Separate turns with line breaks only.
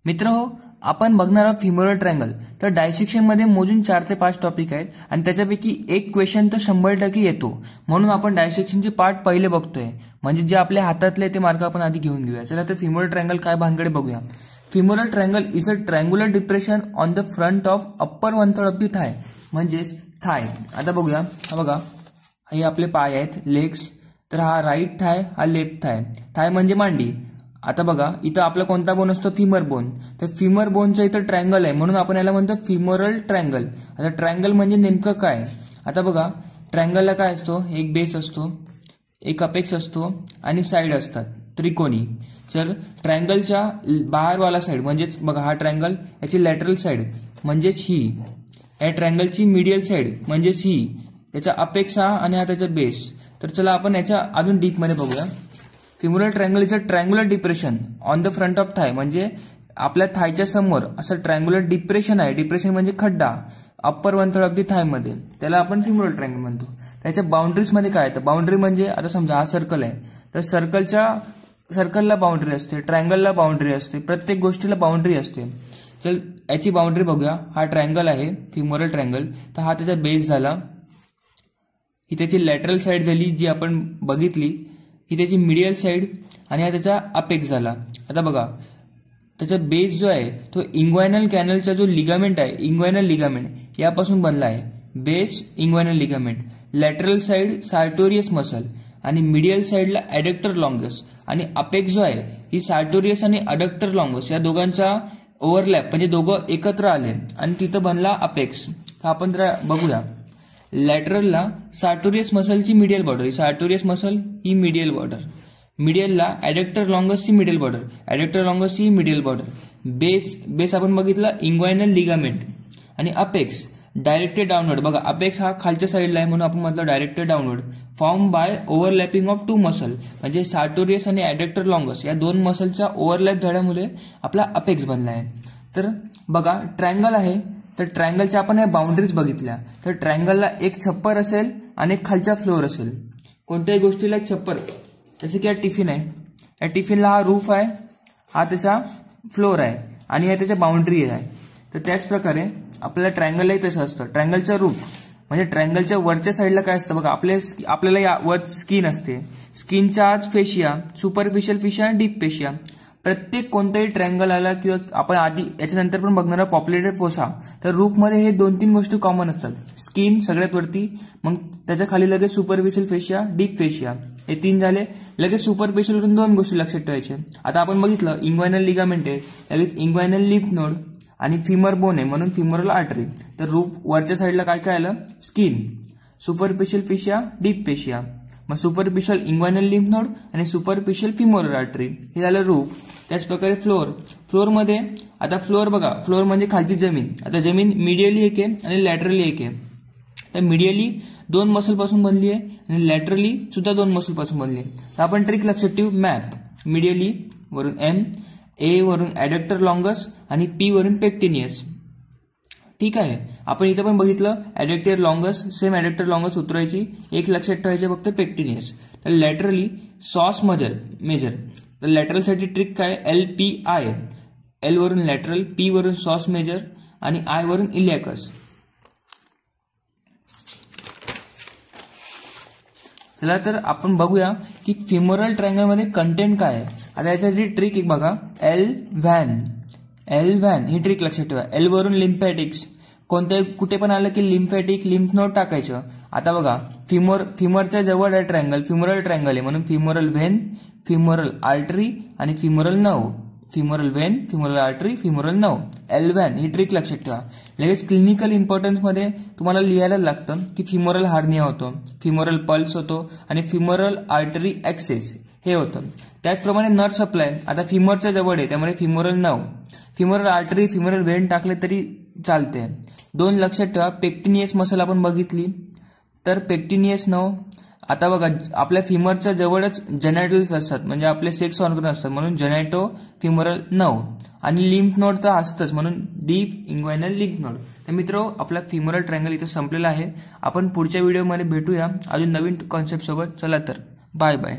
मित्रहो, आपण बघणार आहोत फिमोरल ट्रायंगल. तर डायसेक्शन मध्ये मोजून 4 ते 5 टॉपिक आहेत आणि त्याच्यापैकी एक क्वेश्चन तर 100% येतो. म्हणून आपण डायसेक्शनचे पार्ट पहिले बघतोय, म्हणजे जे आपल्या हातातले ते मार्क आपण आधी घेऊन घेऊया. चला तर फिमोरल ट्रायंगल काय भानगडे बघूया. Femoral triangle is a triangular depression on the front of upper 1/3 of the thigh, म्हणजेच थाय. आता बघूया, हा बघा, हे आपले पाय आहेत, लेग्स. तर हा राईट थाय, हा लेफ्ट थाय. थाय म्हणजे मांडी. आता बघा, इथं आपला कोणता बोन असतो? Femur bone. तर फिमर बोनचं इथं ट्रायंगल आहे, म्हणून आपण याला म्हणतो फिमोरल ट्रायंगल. आता ट्रायंगल म्हणजे नेमकं काय? आता बघा, ट्रायंगलला काय असतो? एक बेस असतो, एक अपेक्स असतो आणि साईड असतात त्रिकोणी. तर ट्रायंगलच्या बाहेरवाला साईड म्हणजेच बघा, हा ट्रायंगल, याची लॅटरल साईड म्हणजेच ही, या ट्रायंगलची मीडियल साईड म्हणजेच ही, याचा अपेक्स हा आणि हा त्याचा बेस. तर चला आपण याच्या अजून डीप मध्ये बघूया. Femoral triangle is a triangular depression on the front of thigh, म्हणजे आपल्या थायच्या समोर असं ट्रायंगुलर डिप्रेशन आहे. डिप्रेशन म्हणजे खड्डा अप्पर 1/3 ऑफ द थाय मध्ये, त्याला आपण फिमोरल ट्रायंगल म्हणतो. त्याच्या बाउंड्रीज मध्ये काय आहे? तर बाउंड्री म्हणजे आता समजा हा सर्कल आहे, तर सर्कलला बाउंड्री असते, ट्रायंगलला बाउंड्री असते, प्रत्येक गोष्टीला बाउंड्री असते. चल याची बाउंड्री बघूया. हा ट्रायंगल आहे फिमोरल ट्रायंगल, तर हा त्याचा बेस झाला, ही त्याची लॅटरल साईड झाली जी आपण बघितली, ही त्याची मिडियल साईड आणि हा त्याचा अपेक्स झाला. आता बघा, त्याचा बेस जो आहे तो इंग्वायनल कॅनलचा जो लिगामेंट आहे, इंग्वायनल लिगामेंट यापासून बनला आहे. Base inguinal ligament, lateral side sartorius muscle आणि मिडियल साईडला ॲडक्टर लॉंगस, आणि अपेक्स जो आहे ही सार्टोरियस आणि अडक्टर लॉंगस या दोघांचा ओव्हरलॅप, म्हणजे दोघं एकत्र आले आणि तिथं बनला अपेक्स. तर आपण बघूया, लॅटरलला सार्टोरियस मसलची मिडियल बॉर्डर, सार्टोरियस मसल ही मिडियल बॉर्डर, मिडियलला ॲडक्टर लॉंगसची मिडियल बॉर्डर, ॲडक्टर लॉंगसची मिडियल बॉर्डर. बेस आपण बघितला इंग्वायनल लिगामेंट, आणि अपेक्स डायरेक्टेड डाऊनवर्ड. बघा, अपेक्स हा खालच्या साईडला आहे म्हणून आपण म्हटलं directed downward, form by overlapping of 2 muscle, म्हणजे सार्टोरियस आणि ॲडक्टर लॉंगस या 2 मसलच्या ओव्हरलॅप झाल्यामुळे आपला अपेक्स बनला आहे. तर बघा, ट्रायंगल आहे, तर ट्रायंगलच्या आपण या बाउंड्रीज बघितल्या. तर ट्रायंगलला एक छप्पर असेल आणि एक खालचा फ्लोअर असेल. कोणत्याही गोष्टीला एक छप्पर, जसे की हा टिफिन आहे, या टिफिनला हा रूफ आहे, हा त्याचा फ्लोअर आहे आणि हा त्याच्या बाउंड्री आहे. तर त्याच प्रकारे आपल्याला ट्रायंगलही तसं असतं. ट्रायंगलचं रूफ म्हणजे ट्रायंगलच्या वरच्या साईडला काय असतं? बघा, आपल्याला या वर स्किन असते, स्किनच्या आज फेशिया, सुपरफिशियल फेशिया आणि डीप फेशिया. प्रत्येक कोणताही ट्रायंगल आला किंवा आपण आधी याच्यानंतर पण बघणार आहोत पॉप्युलेटेड फोसा, तर रूफमध्ये हे 2-3 गोष्टी कॉमन असतात. स्किन सगळ्यात वरती, मग त्याच्या खाली लगेच सुपरफिशियल फेशिया, डीप फेशिया, हे 3 झाले. लगेच सुपरफिशियल वरून 2 गोष्टी लक्षात ठेवायच्या. आता आपण बघितलं इंग्वायनल लिगामेंट आहे, लगेच इंग्वायनल लिम्फ नोड आणि फिमर बोन आहे म्हणून फिमोरल आर्टरी. तर रूफ वरच्या साईडला काय काय आलं? Skin, superficial fascia, deep fascia, मग सुपरफिशियल इंग्वायनल लिम्फ नोड आणि सुपरफिशियल फिमोरल आर्टरी, हे झालं रूफ. त्याच प्रकारे फ्लोअरमध्ये आता फ्लोअर बघा, फ्लोअर म्हणजे खालची जमीन. आता जमीन मिडियली एक आहे आणि लॅटरली एक आहे. तर मिडियली 2 मसल पासून बनली आहे आणि लॅटरली सुद्धा 2 मसल पासून बनली आहे. तर आपण ट्रिक लक्षात ठेवू, मॅप मिडियली वरून एम, ए वरून ॲडक्टर लॉंगस आणि पी वरून पेक्टिनियस. ठीक आहे, आपण इथं पण बघितलं ॲडक्टर लॉंगस, सेम ॲडक्टर लॉंगस उतरायची, एक लक्षात ठेवायचे फक्त पेक्टिनियस. तर लॅटरली सॉस मेजर. तर लॅटरलसाठी ट्रिक काय? LPI, एल वरून लॅटरल, पी वरून सॉस मेजर आणि आय वरून इलियाकस. चला तर आपण बघूया की फिमोरल ट्रायंगल मध्ये कंटेंट काय आहे. आता याच्यासाठी ट्रिक एक बघा, एल व्हॅन ही ट्रिक लक्षात ठेवा. एल वरून लिम्फॅटिक्स, कुठे पण आलं की लिम्फॅटिक, लिम्फ नोड टाकायचं. आता बघा, फिमरच्या जवळ आहे ट्रायंगल, फिमोरल ट्रायंगल आहे म्हणून फिमोरल व्हेन, फिमोरल आर्टरी आणि femoral nerve. Femoral when, femoral artery, femoral nerve. L van he trick लक्षात ठेवा. लगेच क्लिनिकल इम्पॉर्टन्स मध्ये तुम्हाला लिहायला लागतं की फिमोरल हार्निया होतो, फिमोरल पल्स होतो आणि फिमोरल आर्टरी ऍक्सेस हे होतं. त्याचप्रमाणे नर्व सप्लाय, आता फिमरच्या जवळ आहे त्यामुळे femoral nerve, femoral artery, femoral when टाकले तरी चालते. 2 लक्षात ठेवा, पेक्टिनियस मसल आपण बघितली, तर पेक्टिनियस नर्व. आता बघा, आपल्या फिमरच्या जवळच जेनायटल्स असतात म्हणजे आपले सेक्स ऑर्गन असतात म्हणून जेनायटो फिमोरल नर्व, आणि लिम्फ नोड तर असतंच म्हणून डीप इंग्वायनल लिम्फ नोड. तर मित्रो, आपला फिमोरल ट्रायंगल इथं संपलेला आहे. आपण पुढच्या व्हिडिओमध्ये भेटूया अजून नवीन कॉन्सेप्ट सोबत. चला तर, बाय बाय.